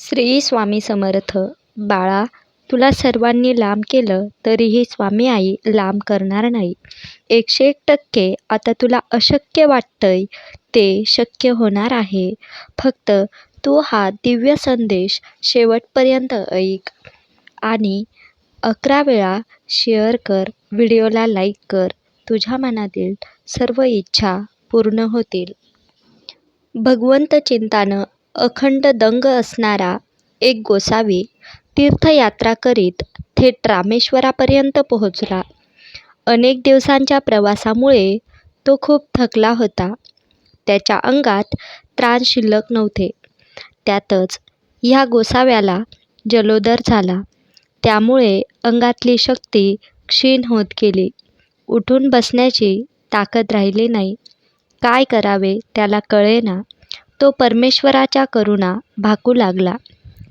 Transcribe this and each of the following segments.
श्री स्वामी समर्थ. बाळा, तुला सर्वांनी लांब केलं तरीही स्वामी आई लांब करणार नाही. 101% आता तुला अशक्य वाटतंय ते शक्य होणार आहे. फक्त तू हा दिव्य संदेश शेवटपर्यंत ऐक आणि 11 वेळा शेअर कर. व्हिडिओला लाईक कर. तुझ्या मनातील सर्व इच्छा पूर्ण होतील. भगवंत चिंतानं अखंड दंग असणारा एक गोसावी तीर्थयात्रा करीत थेट रामेश्वरापर्यंत पोहोचला. अनेक दिवसांच्या प्रवासामुळे तो खूप थकला होता. त्याच्या अंगात त्राण शिल्लक नव्हते. त्यातच ह्या गोसाव्याला जलोदर झाला. त्यामुळे अंगातली शक्ती क्षीण होत गेली. उठून बसण्याची ताकद राहिली नाही. काय करावे त्याला कळेना. तो परमेश्वराच्या करुणा भाकू लागला.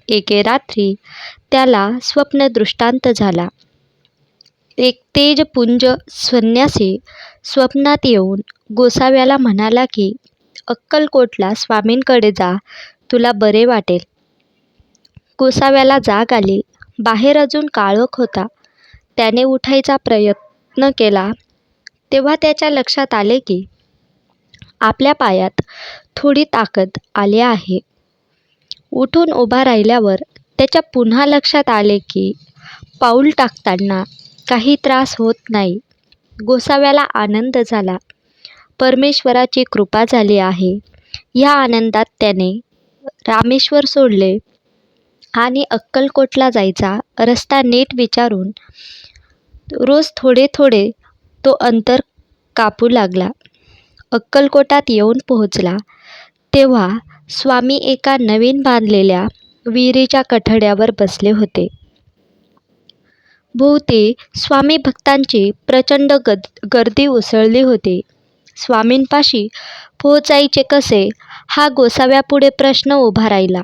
एके रात्री त्याला स्वप्नदृष्टांत झाला. एक तेजपुंज संन्यासी स्वप्नात येऊन गोसाव्याला म्हणाला की अक्कलकोटला स्वामींकडे जा, तुला बरे वाटेल. गोसाव्याला जाग आली. बाहेर अजून काळोख होता. त्याने उठायचा प्रयत्न केला तेव्हा त्याच्या लक्षात आले की आपल्या पायात थोडी ताकद आली आहे. उठून उभा राहिल्यावर त्याच्या पुन्हा लक्षात आले की पाऊल टाकताना काही त्रास होत नाही. गोसाव्याला आनंद झाला. परमेश्वराची कृपा झाली आहे. ह्या आनंदात त्याने रामेश्वर सोडले आणि अक्कलकोटला जायचा रस्ता नीट विचारून रोज थोडे थोडे तो अंतर कापू लागला. अक्कलकोटात येऊन पोहोचला तेव्हा स्वामी एका नवीन बांधलेल्या विहिरीच्या कठड्यावर बसले होते. भोवती स्वामी भक्तांची प्रचंड गर्दी उसळली होती. स्वामींपाशी पोहोचायचे कसे हा गोसाव्यापुढे प्रश्न उभा राहिला.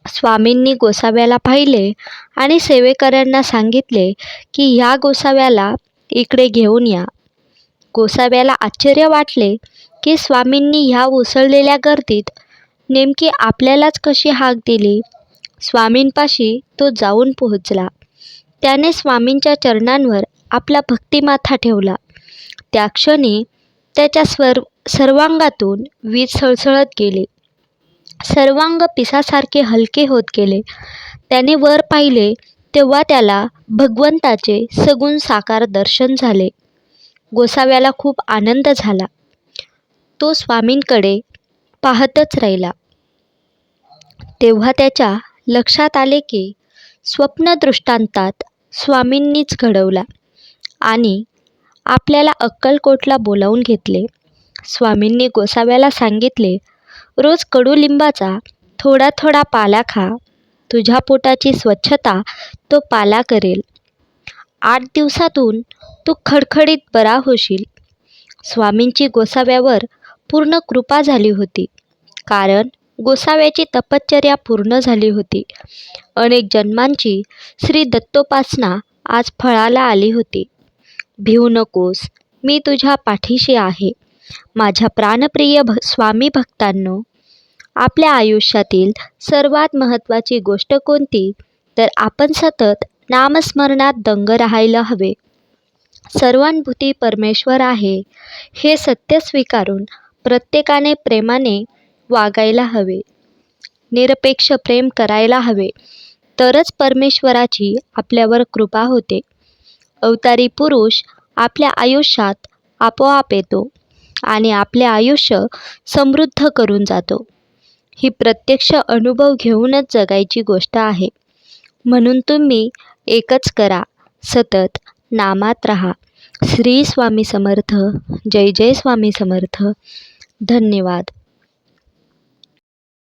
स्वामींनी गोसाव्याला पाहिले आणि सेवेकऱ्यांना सांगितले की ह्या गोसाव्याला इकडे घेऊन या. गोसाव्याला आश्चर्य वाटले की स्वामींनी ह्या उसळलेल्या गर्दीत नेमकी आपल्यालाच कशी हाक दिली. स्वामींपाशी तो जाऊन पोहोचला. त्याने स्वामींच्या चरणांवर आपला भक्तिमाथा ठेवला. त्या क्षणी त्याच्या सर्वांगातून वीज सळसळत गेली. सर्वांग पिसासारखे हलके होत गेले. त्याने वर पाहिले तेव्हा त्याला भगवंताचे सगुण साकार दर्शन झाले. गोसाव्याला खूप आनंद झाला. तो स्वामींकडे पाहतच राहिला. तेव्हा त्याच्या लक्षात आले की स्वप्नदृष्टांतात स्वामींनीच घडवला आणि आपल्याला अक्कलकोटला बोलावून घेतले. स्वामींनी गोसाव्याला सांगितले, रोज कडुलिंबाचा थोडा थोडा पाला खा. तुझ्या पोटाची स्वच्छता तो पाला करेल. 8 दिवसातून तू खडखडीत बरा होशील. स्वामींची गोसाव्यावर पूर्ण कृपा झाली होती. कारण गोसाव्याची तपश्चर्या पूर्ण झाली होती. अनेक जन्मांची श्री दत्तोपासना आज फळाला आली होती. भिवू नकोस, मी तुझ्या पाठीशी आहे. माझ्या प्राणप्रिय स्वामी भक्तांनो, आपल्या आयुष्यातील सर्वात महत्त्वाची गोष्ट कोणती तर आपण सतत नामस्मरणात दंग राहायला हवे. सर्वानुभूती परमेश्वर आहे हे सत्य स्वीकारून प्रत्येकाने प्रेमाने वागायला हवे. निरपेक्ष प्रेम करायला हवे. तरच परमेश्वराची आपल्यावर कृपा होते. अवतारी पुरुष आपल्या आयुष्यात आपोआप येतो आणि आपले आयुष्य समृद्ध करून जातो. ही प्रत्यक्ष अनुभव घेऊनच जगायची गोष्ट आहे. म्हणून तुम्ही एकच करा, सतत नामात राहा. श्री स्वामी समर्थ. जय जय स्वामी समर्थ. धन्यवाद.